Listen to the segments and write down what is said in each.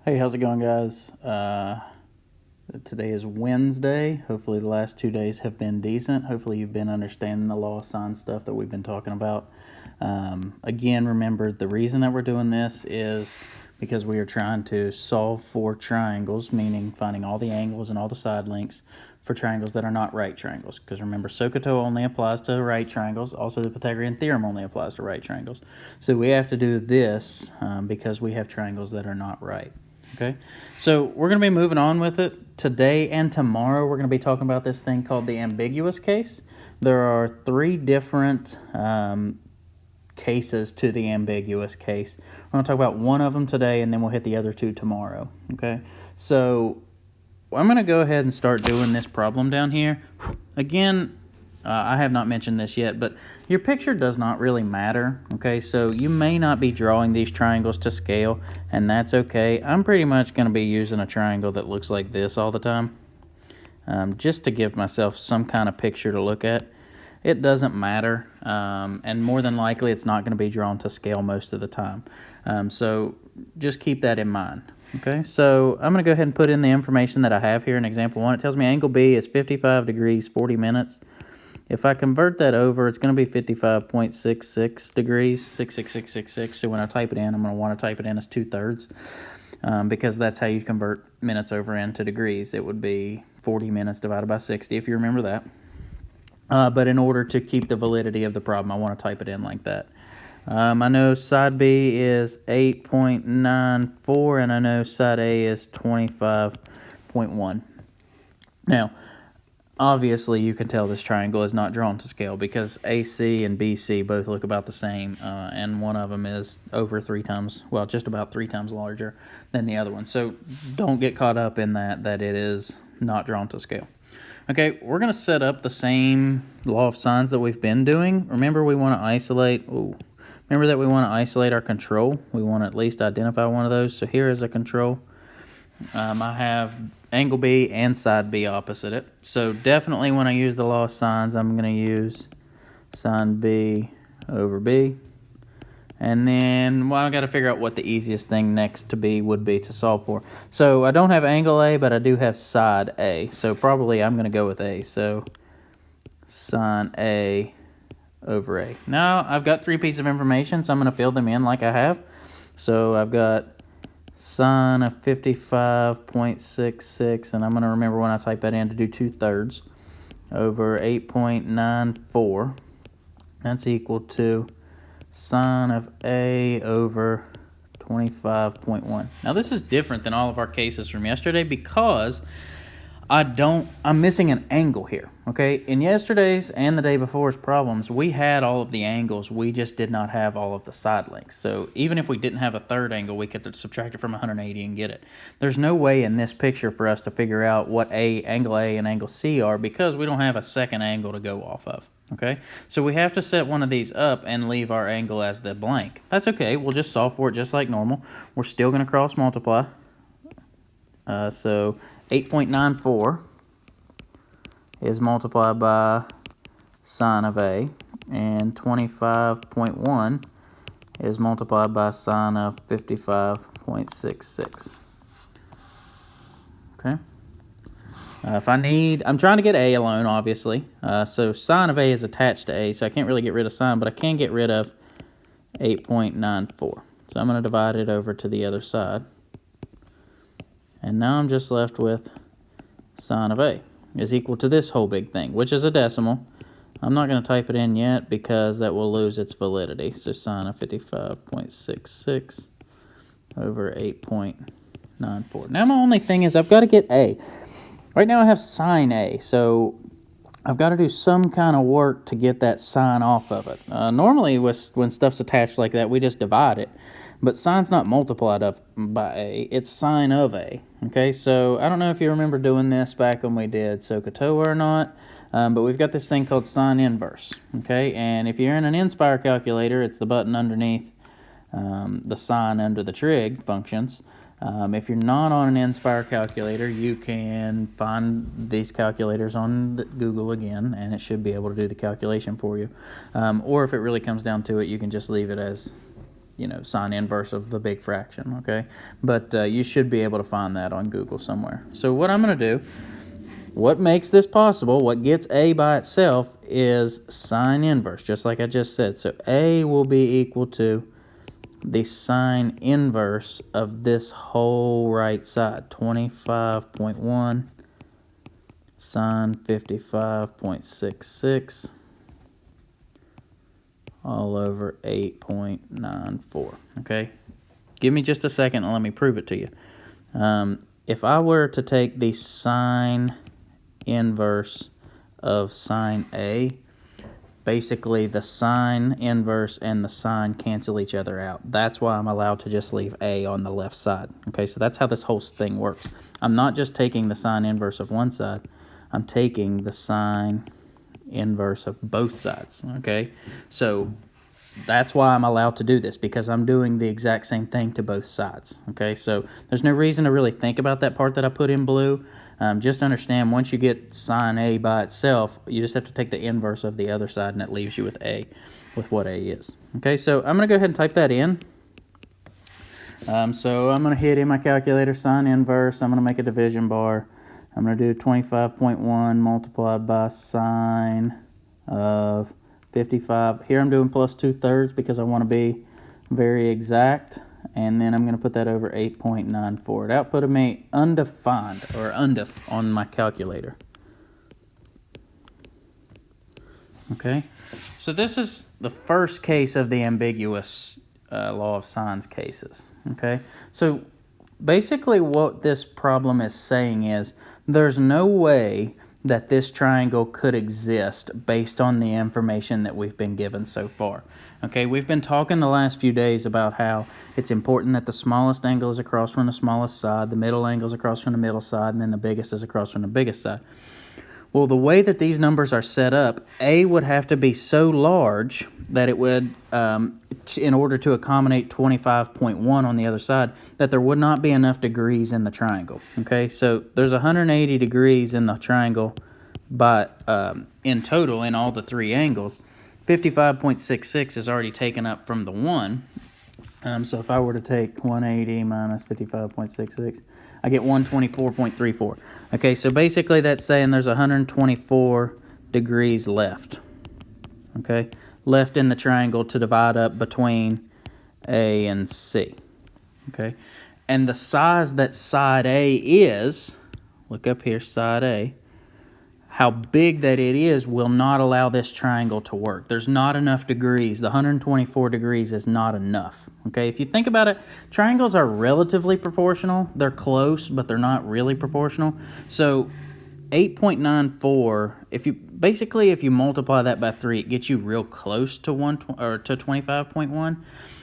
Hey, how's it going, guys? Today is Wednesday. Hopefully the last 2 days have been decent. Hopefully you've been understanding the law of signs stuff that we've been talking about. Again, remember the reason that we're doing this is because we are trying to solve for triangles, meaning finding all the angles and all the side lengths for triangles that are not right triangles. Because remember, SOHCAHTOA only applies to right triangles. Also, the Pythagorean theorem only applies to right triangles. So we have to do this because we have triangles that are not right. Okay, so we're going to be moving on with it today and tomorrow. We're going to be talking about this thing called the ambiguous case. There are 3 different cases to the ambiguous case. We're going to talk about one of them today, and then we'll hit the other 2 tomorrow. Okay, so I'm going to go ahead and start doing this problem down here. Again, I have not mentioned this yet, but your picture does not really matter, okay? So you may not be drawing these triangles to scale, and that's okay. I'm pretty much going to be using a triangle that looks like this all the time, just to give myself some kind of picture to look at. It doesn't matter, and more than likely it's not going to be drawn to scale most of the time. So just keep that in mind. Okay, so I'm going to go ahead and put in the information that I have here in example 1. It tells me angle B is 55 degrees, 40 minutes. If I convert that over, it's going to be 55.66 degrees, 66666. So when I type it in, I'm going to want to type it in as 2/3 because that's how you convert minutes over into degrees. It would be 40 minutes divided by 60, if you remember that. But in order to keep the validity of the problem, I want to type it in like that. I know side B is 8.94, and I know side A is 25.1. Now, obviously, you can tell this triangle is not drawn to scale because AC and BC both look about the same, and one of them is over 3 times, well, just about 3 times larger than the other one. So don't get caught up in that it is not drawn to scale. Okay, we're going to set up the same law of signs that we've been doing. Remember, we want to isolate, remember that we want to isolate our control. We want to at least identify one of those. So here is a control. I have angle B and side B opposite it. So definitely when I use the law of signs, I'm going to use sine B over B. And then, well, I've got to figure out what the easiest thing next to B would be to solve for. So I don't have angle A, but I do have side A. So probably I'm going to go with A. So sine A over A. Now I've got 3 pieces of information, so I'm going to fill them in like I have. So I've got sine of 55.66, and I'm going to remember when I type that in to do 2/3 over 8.94. That's equal to sine of A over 25.1. Now this is different than all of our cases from yesterday because I'm missing an angle here, okay? In yesterday's and the day before's problems, we had all of the angles. We just did not have all of the side lengths. So even if we didn't have a third angle, we could subtract it from 180 and get it. There's no way in this picture for us to figure out what angle A and angle C are because we don't have a second angle to go off of, okay? So we have to set one of these up and leave our angle as the blank. That's okay. We'll just solve for it just like normal. We're still going to cross multiply. So 8.94 is multiplied by sine of A, and 25.1 is multiplied by sine of 55.66. Okay. If I need, I'm trying to get A alone, obviously. So sine of A is attached to A, so I can't really get rid of sine, but I can get rid of 8.94. So I'm going to divide it over to the other side. And now I'm just left with sine of A is equal to this whole big thing, which is a decimal. I'm not going to type it in yet because that will lose its validity. So sine of 55.66 over 8.94. Now my only thing is I've got to get A. Right now I have sine A, so I've got to do some kind of work to get that sine off of it. Normally when stuff's attached like that, we just divide it. But sine's not multiplied up by A, it's sine of A. Okay, so I don't know if you remember doing this back when we did SOHCAHTOA or not, but we've got this thing called sine inverse. Okay, and if you're in an Inspire calculator, it's the button underneath the sign under the trig functions. If you're not on an Inspire calculator, you can find these calculators on Google again, and it should be able to do the calculation for you. Or if it really comes down to it, you can just leave it as sine inverse of the big fraction, okay? But you should be able to find that on Google somewhere. So what I'm going to do, what makes this possible, what gets a by itself is sine inverse, just like I just said. So a will be equal to the sine inverse of this whole right side, 25.1 sine 55.66 all over 8.94, okay? Give me just a second and let me prove it to you. If I were to take the sine inverse of sine A, basically the sine inverse and the sine cancel each other out. That's why I'm allowed to just leave A on the left side. Okay, so that's how this whole thing works. I'm not just taking the sine inverse of one side, I'm taking the sine inverse of both sides. Okay, so that's why I'm allowed to do this, because I'm doing the exact same thing to both sides. Okay, so there's no reason to really think about that part that I put in blue. Just understand, once you get sine A by itself, you just have to take the inverse of the other side, and it leaves you with A, with what A is. Okay, so I'm going to go ahead and type that in. So I'm going to hit in my calculator sine inverse. I'm going to make a division bar. I'm going to do 25.1 multiplied by sine of 55. Here I'm doing plus 2/3 because I want to be very exact. And then I'm going to put that over 8.94. It outputted me undefined, or undef on my calculator. Okay, so this is the first case of the ambiguous law of sines cases. Okay, so basically what this problem is saying is there's no way that this triangle could exist based on the information that we've been given so far. Okay, we've been talking the last few days about how it's important that the smallest angle is across from the smallest side, the middle angle is across from the middle side, and then the biggest is across from the biggest side. Well, the way that these numbers are set up, A would have to be so large that it would, in order to accommodate 25.1 on the other side, that there would not be enough degrees in the triangle. Okay, so there's 180 degrees in the triangle, but in total, in all the three angles, 55.66 is already taken up from the 1. So if I were to take 180 minus 55.66, I get 124.34. Okay, so basically that's saying there's 124 degrees left. Okay, left in the triangle to divide up between A and C. Okay, and the size that side A is, look up here, side A, how big that it is will not allow this triangle to work. There's not enough degrees. The 124 degrees is not enough. Okay, if you think about it, triangles are relatively proportional. They're close, but they're not really proportional. So 8.94, if you multiply that by 3, it gets you real close to 25.1.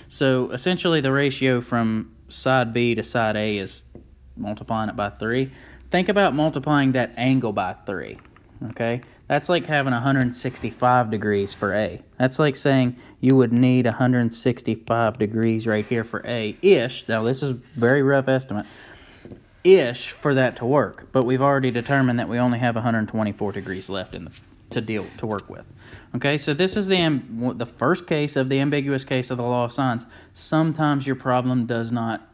So essentially the ratio from side B to side A is multiplying it by 3. Think about multiplying that angle by 3. Okay, that's like having 165 degrees for A. That's like saying you would need 165 degrees right here for A-ish. Now, this is very rough estimate. Ish for that to work, but we've already determined that we only have 124 degrees left to work with. Okay, so this is the first case of the ambiguous case of the law of sines. Sometimes your problem does not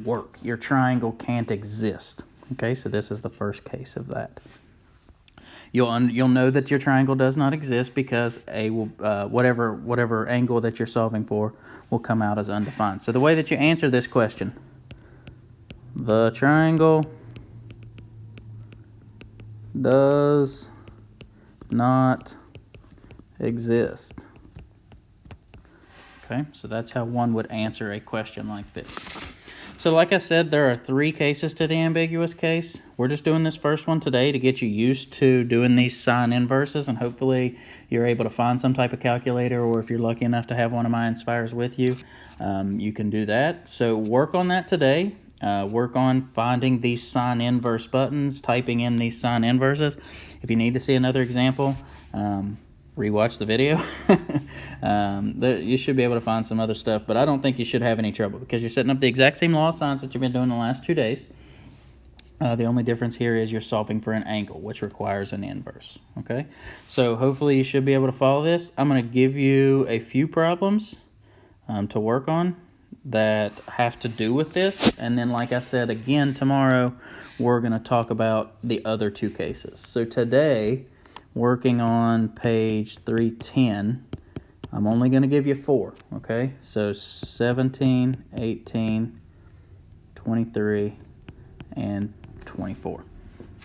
work. Your triangle can't exist. Okay, so this is the first case of that. You'll know that your triangle does not exist because A will whatever angle that you're solving for will come out as undefined. So the way that you answer this question, the triangle does not exist. Okay, so that's how one would answer a question like this. So like I said, there are 3 cases to the ambiguous case. We're just doing this first one today to get you used to doing these sine inverses, and hopefully you're able to find some type of calculator, or if you're lucky enough to have one of my Inspires with you, you can do that. So work on that today. Work on finding these sine inverse buttons, typing in these sine inverses. If you need to see another example, rewatch the video. You should be able to find some other stuff, but I don't think you should have any trouble because you're setting up the exact same law of sines that you've been doing the last 2 days. The only difference here is you're solving for an angle, which requires an inverse. Okay, so hopefully you should be able to follow this. I'm going to give you a few problems. to work on that have to do with this. And then, like I said, again, tomorrow, we're going to talk about the other two cases. So today, working on page 310, I'm only going to give you 4, okay? So 17, 18, 23, and 24,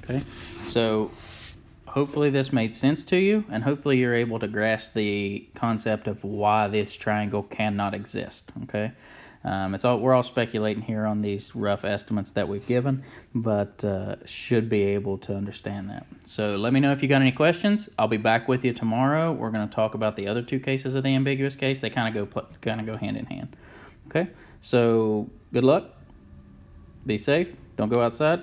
okay? So hopefully this made sense to you, and hopefully you're able to grasp the concept of why this triangle cannot exist, okay? We're all speculating here on these rough estimates that we've given, but should be able to understand that. So let me know if you got any questions. I'll be back with you tomorrow. We're going to talk about the other two cases of the ambiguous case. They kind of go hand in hand. Okay. So good luck. Be safe. Don't go outside.